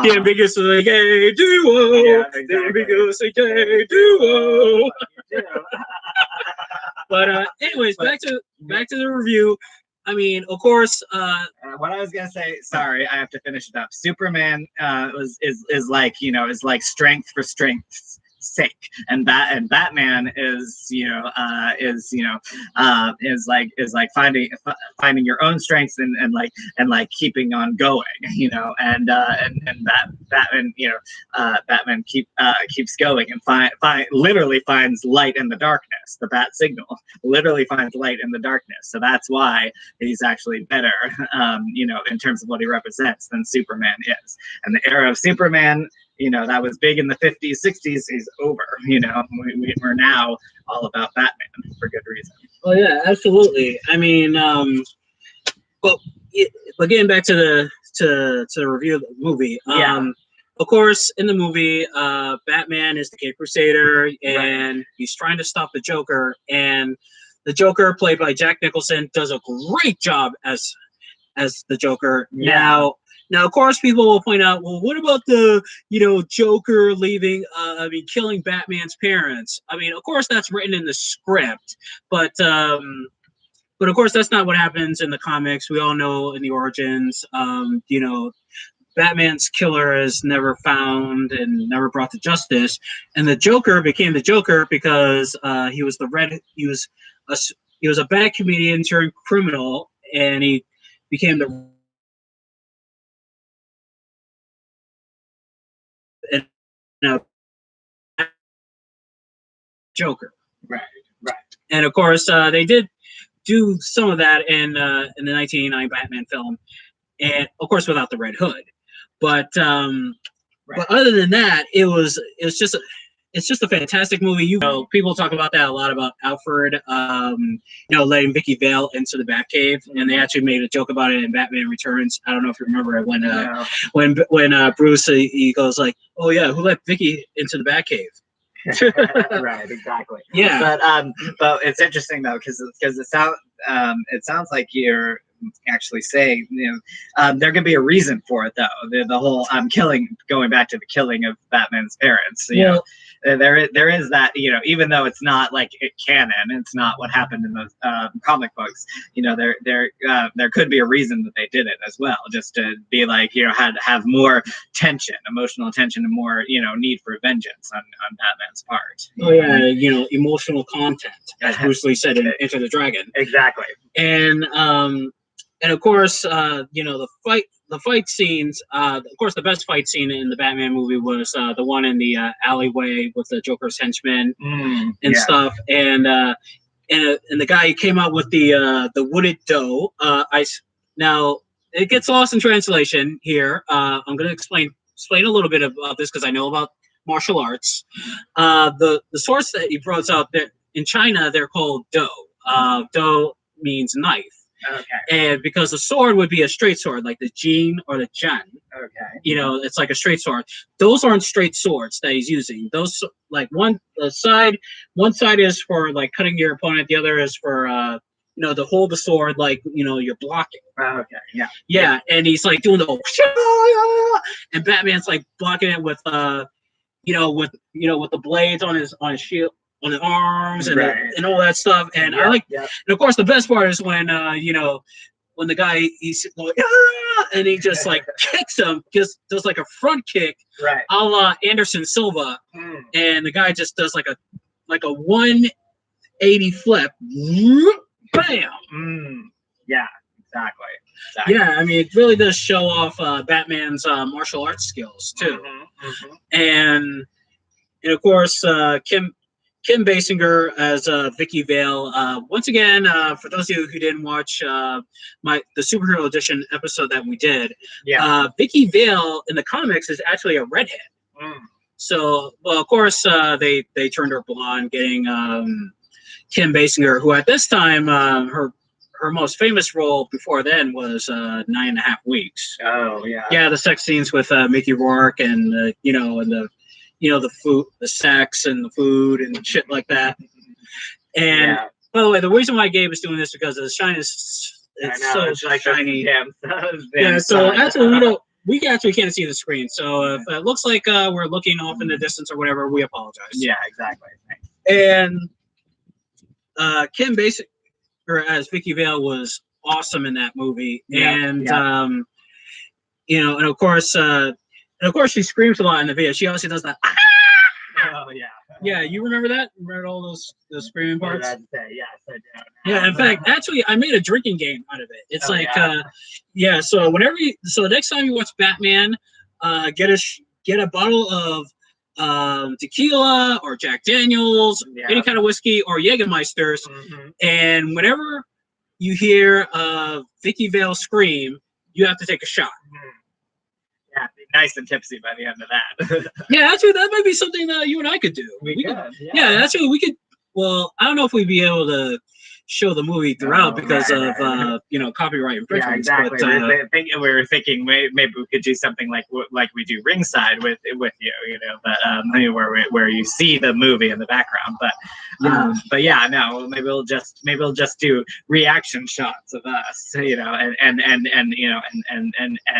The ambiguous gay duo. The ambiguous gay duo. But anyways, back to the review. I mean, of course. What I was gonna say. Sorry, I have to finish it up. Superman is like strength for strength's sake. And Batman is is like finding your own strengths and like keeping on going, and Batman Batman keeps going and literally finds light in the darkness. The bat signal literally finds light in the darkness. So that's why he's actually better, in terms of what he represents than Superman is. And the era of Superman, that was big in the 50s, 60s, is over. We're now all about Batman for good reason. Oh yeah, absolutely. I mean, but getting back to the review of the movie, of course, in the movie, Batman is the Cape Crusader, and he's trying to stop the Joker, and the Joker, played by Jack Nicholson, does a great job as the Joker. Yeah. Now, of course, people will point out, well, what about the, Joker killing Batman's parents? I mean, of course, that's written in the script, but of course, that's not what happens in the comics. We all know in the origins, Batman's killer is never found and never brought to justice, and the Joker became the Joker because he was a bad comedian turned criminal, and he became the Joker. Right. And of course, they did do some of that in the 1989 Batman film, and of course without the Red Hood. But but other than that, it's just a fantastic movie. People talk about that a lot, about Alfred, letting Vicky Vale into the Batcave, and they actually made a joke about it in Batman Returns. I don't know if you remember it when Bruce he goes like, "Oh yeah, who let Vicky into the Batcave?" Right, exactly. Yeah, but it's interesting though, because it sounds like you're actually saying there could be a reason for it though. The whole going back to the killing of Batman's parents. There is that, even though it's not like canon, it's not what happened in those comic books. There could be a reason that they did it as well, just to be like, have more tension, emotional tension, and more need for vengeance on Batman's part. Oh yeah, emotional content, as Bruce Lee said in Enter the Dragon. Exactly. And of course, the fight scenes. Of course, the best fight scene in the Batman movie was the one in the alleyway with the Joker's henchmen and stuff. And the guy who came out with the wooded dough. Now it gets lost in translation here. I'm going to explain a little bit about this because I know about martial arts. The swords that he brought out there in China, they're called dough. Dough means knife. Okay. And because the sword would be a straight sword, like the Jin or the Jan. Okay. It's like a straight sword. Those aren't straight swords that he's using. Those, like one side is for like cutting your opponent. The other is for to hold the sword like you're blocking. Okay. Yeah. Yeah, and he's like doing the and Batman's like blocking it with with the blades on his shield, on his arms, and and all that stuff. And I like, and of course, the best part is when when the guy he's going, and he just like kicks him, just does like a front kick, a la Anderson Silva, and the guy just does like a 180 flip, bam. Yeah, exactly. Yeah, I mean, it really does show off Batman's martial arts skills too, and of course, Kim Basinger as Vicky Vale. Once again, for those of you who didn't watch the Superhero Edition episode that we did, Vicky Vale in the comics is actually a redhead. So, well, of course, they turned her blonde, getting Kim Basinger, who at this time her most famous role before then was 9.5 Weeks. Oh yeah. Yeah, the sex scenes with Mickey Rourke and the food, the sex and the food and shit like that. And by the way, the reason why Gabe is doing this is because the shine it's so like shiny. Yeah, so actually we actually can't see the screen. So if it looks like we're looking off in the distance or whatever, we apologize. Yeah, exactly. And Kim Basinger as Vicky Vale was awesome in that movie. And and of course she screams a lot in the video. She also does that. Oh yeah. Yeah, you remember that? Remember all those screaming What did parts? I say? Yes, I do. Yeah, in fact, actually, I made a drinking game out of it. It's Oh, like, yeah? yeah. So so the next time you watch Batman, get a bottle of tequila or Jack Daniels, Yeah. any kind of whiskey or Jägermeisters, Mm-hmm. and whenever you hear Vicky Vale scream, you have to take a shot. Yeah, be nice and tipsy by the end of that. Yeah, actually, that might be something that you and I could do. We could, yeah, actually, we could. Well, I don't know if we'd be able to show the movie throughout because of copyright infringements. Yeah, exactly. But, we were thinking maybe we could do something like we do ringside with you, but where you see the movie in the background. But yeah, no, maybe we'll just do reaction shots of us, and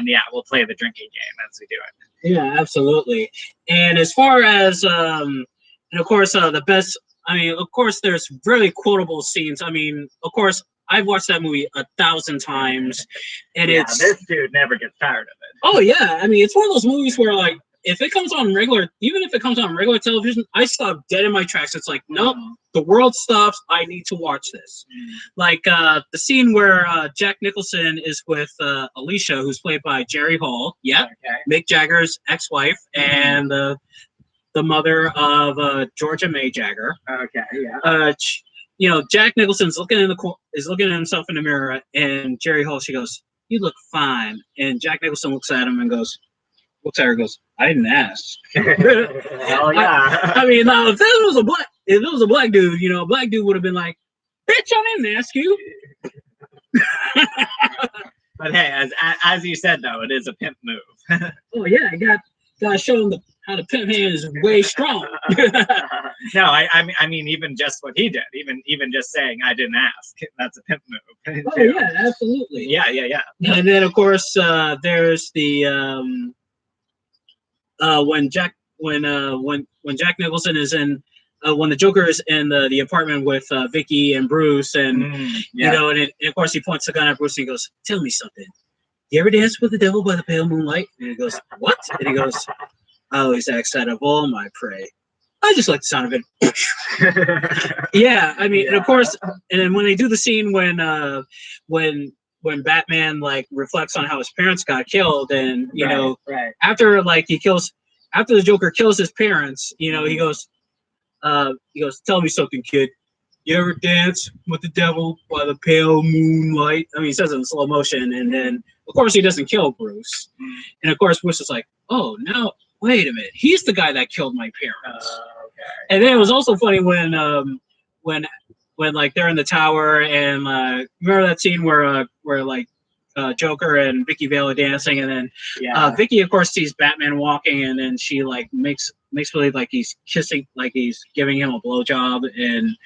yeah, we'll play the drinking game as we do it. Yeah, absolutely. And as far as and of course the best. I mean, of course, there's really quotable scenes. I mean, of course, I've watched that movie 1,000 times, and this dude never gets tired of it. Oh yeah, I mean, it's one of those movies where like if it comes on regular television, I stop dead in my tracks. It's like, nope, the world stops. I need to watch this. Like the scene where Jack Nicholson is with Alicia, who's played by Jerry Hall. Yeah, okay. Mick Jagger's ex-wife and the mother of Georgia May Jagger. Okay, yeah. Jack Nicholson's looking at himself in the mirror, and Jerry Hall, she goes, "You look fine." And Jack Nicholson looks at him and goes, "I didn't ask." Hell yeah. I mean, now if it was a black dude, a black dude would have been like, "Bitch, I didn't ask you." But hey, as you said though, it is a pimp move. Oh yeah, I got to show him how the pimp hand is way strong. No, I mean, even just what he did, even just saying I didn't ask, that's a pimp move. Oh yeah, absolutely. Yeah. And then of course there's the when Jack Nicholson is in when the Joker is in the apartment with Vicky and Bruce, and and of course he points the gun at Bruce and he goes, "Tell me something. You ever dance with the devil by the pale moonlight?" And he goes, "What?" And he goes, "I always ask that of all my prey. I just like the sound of it." Yeah, I mean, and of course, and then when they do the scene when Batman like reflects on how his parents got killed, and after the Joker kills his parents, he goes, "Tell me something, kid. You ever dance with the devil by the pale moonlight?" I mean, he says it in slow motion, and then of course he doesn't kill Bruce, and of course Bruce is like, "Oh no. Wait a minute, he's the guy that killed my parents." Okay. And then it was also funny when like they're in the tower, and remember that scene where Joker and Vicky Vale are dancing, and then Vicky of course sees Batman walking, and then she like makes believe like he's kissing, like he's giving him a blowjob, and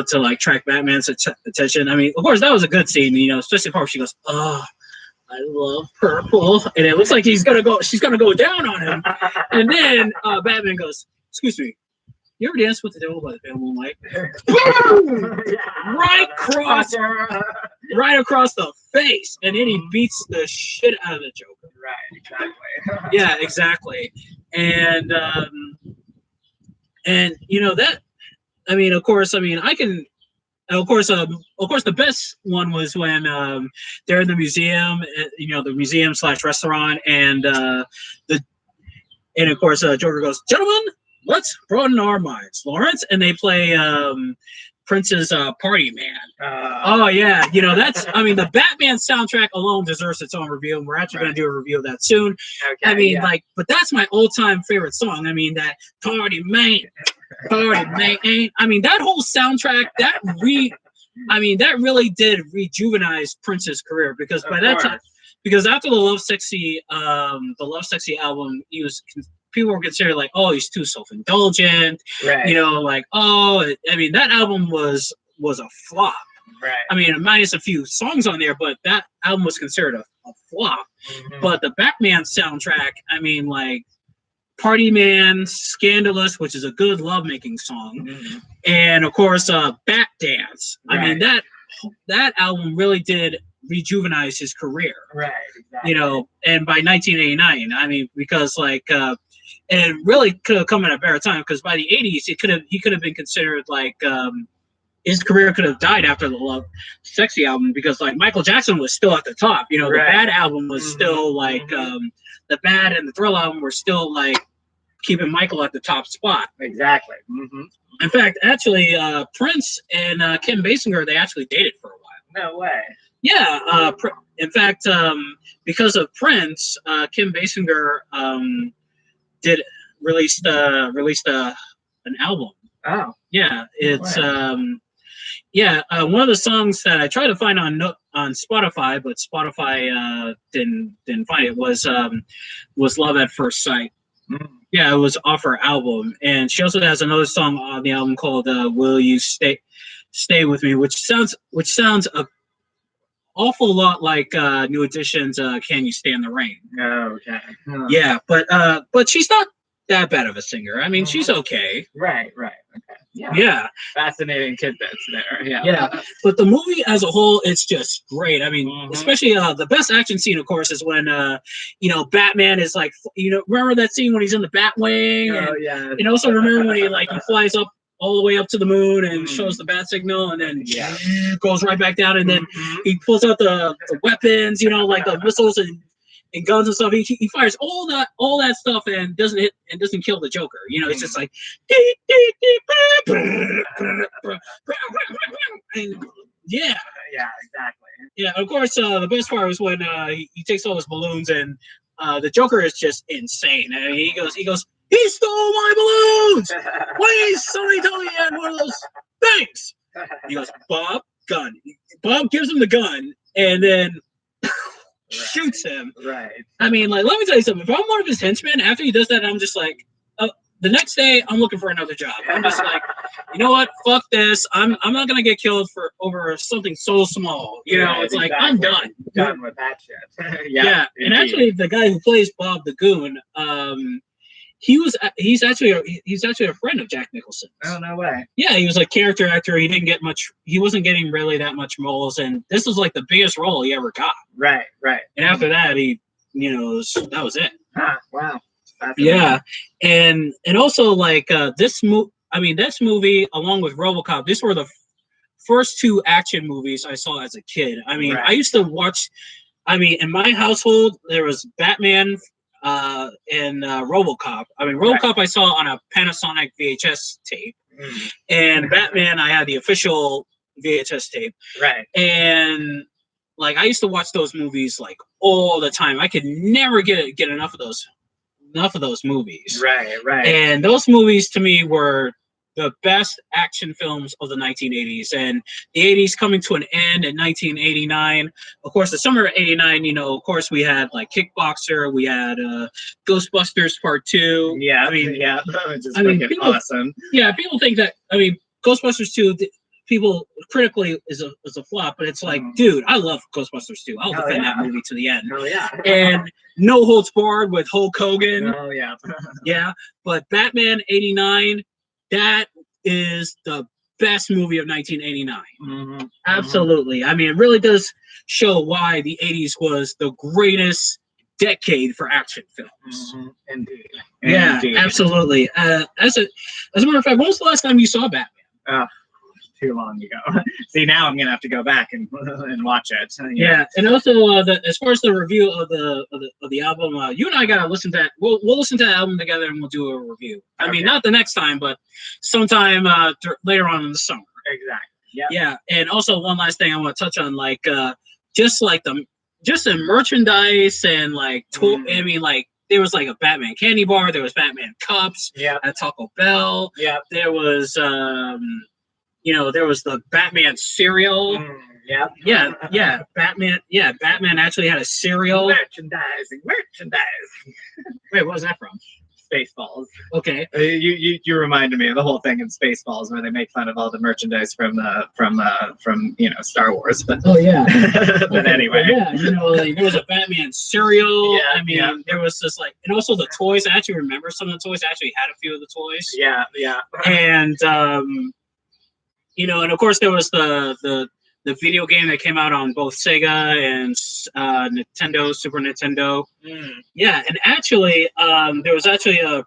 to like track Batman's attention. I mean, of course that was a good scene, especially before she goes, "Oh, I love purple," and it looks like she's gonna go down on him, and then Batman goes, "Excuse me, you ever dance with the devil by the pale moonlight?" Boom! Right across the face, and then he beats the shit out of the Joker. Right, exactly. Yeah, exactly, and that. I mean, of course, I can. Of course, the best one was when they're in the museum, the museum / restaurant, and of course Joker goes, "Gentlemen, let's broaden our minds, Lawrence," and they play Prince's "Party Man." Oh yeah, that's. I mean, the Batman soundtrack alone deserves its own review, and we're actually going to do a review of that soon. Okay, I mean, but that's my all-time favorite song. I mean, that "Party Man." I mean, that whole soundtrack, that really did rejuvenize Prince's career, because by that time, because after the Love Sexy album, people were considered like, "Oh, he's too self-indulgent," right? I mean, that album was a flop. Right. I mean, minus a few songs on there, but that album was considered a flop. Mm-hmm. But the Batman soundtrack, I mean, like Party Man, Scandalous, which is a good lovemaking song, and of course, Bat Dance. Right. I mean, that album really did rejuvenize his career. Right. Exactly. And by 1989, I mean, because like and it really could have come at a better time because by the '80s, he could have been considered like his career could have died after the Love Sexy album because like Michael Jackson was still at the top. You know, the Bad album was still like the Bad and the Thrill album were still like keeping Michael at the top spot. Exactly. In fact, actually, Prince and Kim Basinger, they actually dated for a while. No way. Yeah. In fact, because of Prince, Kim Basinger did released an album. Oh. Yeah, it's one of the songs that I tried to find on Spotify, but Spotify didn't find it was Love at First Sight. Yeah, it was off her album, and she also has another song on the album called "Will You Stay With Me," which sounds an awful lot like New Edition's "Can You Stand the Rain." Oh, okay. Yeah, but she's not that bad of a singer. I mean, she's okay. Right. Okay. Yeah. Fascinating tidbits there. Yeah. But the movie as a whole, it's just great. I mean, especially the best action scene, of course, is when Batman is like, remember that scene when he's in the Batwing? Oh, and, yeah. And also remember when he flies up all the way up to the moon and shows the bat signal and then goes right back down and then he pulls out the weapons, like the missiles and guns and stuff. He fires all that stuff and doesn't kill the Joker. It's just like and exactly. Yeah, of course. The best part was when he takes all his balloons and the Joker is just insane. And he goes, he stole my balloons. Please, somebody tell me he had one of those things. He goes, Bob, gun. Bob gives him the gun and then shoots him. Right. I mean, like, let me tell you something. If I'm one of his henchmen, after he does that, I'm just like, the next day, I'm looking for another job. I'm just like, you know what? Fuck this. I'm not gonna get killed over something so small. It's like I'm done. Done with that shit. Yeah. And actually, the guy who plays Bob the Goon, he's actually a friend of Jack Nicholson. Oh, no way. Yeah, he was a character actor. He didn't get much. He wasn't getting really that much roles, and this was like the biggest role he ever got. Right. And after that, that was it. Ah, wow. Yeah, and also like this movie along with RoboCop, these were the first two action movies I saw as a kid. I mean, I used to watch. I mean, in my household, there was Batman and RoboCop. I mean, RoboCop I saw on a Panasonic VHS tape, and Batman I had the official VHS tape. Right. And like I used to watch those movies like all the time. I could never get enough of those movies. Right. And those movies to me were the best action films of the 1980s, and the 80s coming to an end in 1989. Of course, the summer of '89, of course, we had like Kickboxer, we had Ghostbusters Part 2. Yeah, I mean, people, awesome. Yeah, people think that. I mean, Ghostbusters 2. People critically is a flop, but it's like, dude, I love Ghostbusters 2. I'll defend that movie to the end. Oh yeah. And No Holds Barred with Hulk Hogan. Oh yeah. Yeah, but Batman '89, that is the best movie of 1989. Absolutely. I mean, it really does show why the '80s was the greatest decade for action films. Indeed. Yeah, Indeed. Absolutely. As a matter of fact, when was the last time you saw Batman? Too long ago. See, now I'm gonna have to go back and watch it. Yeah, and also as far as the review of the album, you and I gotta listen to that. We'll listen to the album together and we'll do a review. I mean, not the next time, but sometime later on in the summer. Exactly. Yeah. And also one last thing I want to touch on, like just in merchandise and like I mean, like there was like a Batman candy bar, there was Batman cups at Taco Bell. Yeah. There was there was the Batman cereal. Batman actually had a cereal. Merchandising. Wait, what was that from? Spaceballs. Okay. You reminded me of the whole thing in Spaceballs where they make fun of all the merchandise from Star Wars. But oh yeah. But anyway. But yeah, like, there was a Batman cereal. Yeah, I mean, there was just like, and also the toys. I actually remember some of the toys. I actually had a few of the toys. Yeah. And and of course there was the video game that came out on both Sega and Nintendo, Super Nintendo. Yeah, and actually there was actually a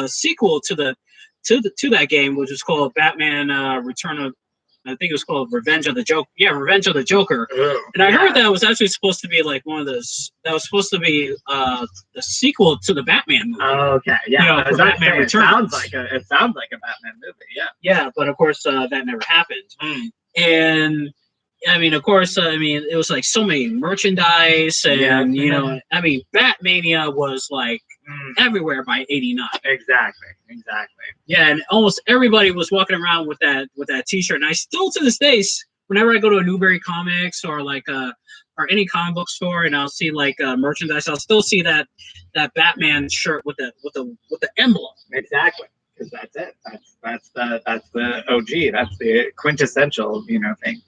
sequel to that game, which was called Batman Return of. I think it was called Revenge of the Joker. Yeah, Revenge of the Joker. Ooh, And I heard that was actually supposed to be like one of those. That was supposed to be the sequel to the Batman movie. Oh, okay, yeah. You know, I was for about to Batman say, Returns. it sounds like a Batman movie. Yeah. Yeah, but of course that never happened. And I mean, of course, I mean, it was like so many merchandise, and you know, I mean, Batmania was like everywhere by '89. Exactly. Yeah, and almost everybody was walking around with that T-shirt. And I still, to this day, whenever I go to a Newberry Comics or like or any comic book store, and I'll see like merchandise, I'll still see that Batman shirt with the emblem. Exactly. Because that's it. That's the OG. That's the quintessential, thing.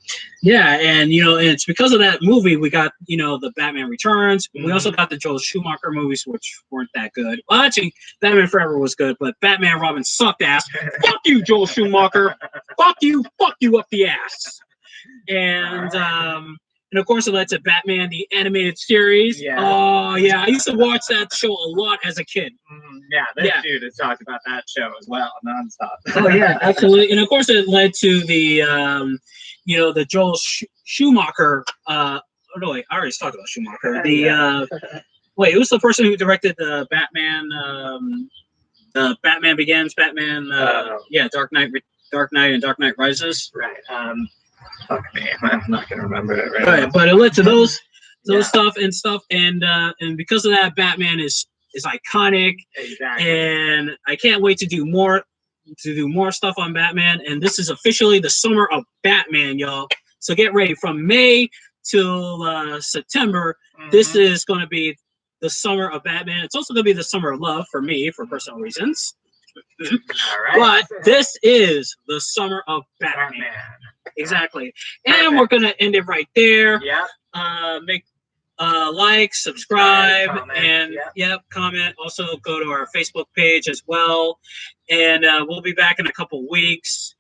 Yeah, and and it's because of that movie we got the Batman Returns. We also got the Joel Schumacher movies, which weren't that good. Well, actually, Batman Forever was good, but Batman and Robin sucked ass. Fuck you, Joel Schumacher. Fuck you up the ass. And of course, it led to Batman the Animated Series. Yeah. Oh yeah, I used to watch that show a lot as a kid. Yeah, this dude has talked about that show as well, nonstop. Oh yeah, absolutely. And of course, it led to the the Joel Schumacher. Oh no, wait, I already talked about Schumacher. Wait, who's the person who directed the Batman? Batman Begins, Batman. Dark Knight, and Dark Knight Rises. Right. Fuck me, I'm not gonna remember it right now. But it led to those stuff, and because of that, Batman is iconic. Exactly. And I can't wait to do more stuff on Batman. And this is officially the summer of Batman, y'all. So get ready from May till September. This is going to be the summer of Batman. It's also going to be the summer of love for me, for personal reasons. All right. But this is the summer of Batman. Exactly. And we're going to end it right there. Yeah. Make like, subscribe, comment, and comment. Also go to our Facebook page as well. And we'll be back in a couple weeks.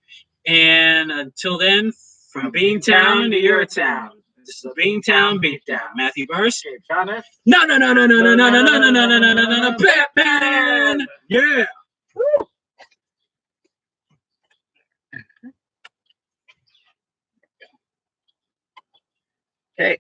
And until then, from Beantown to your town. This is Beantown Beatdown. Matthew Burst. No, Batman! Yeah! Okay.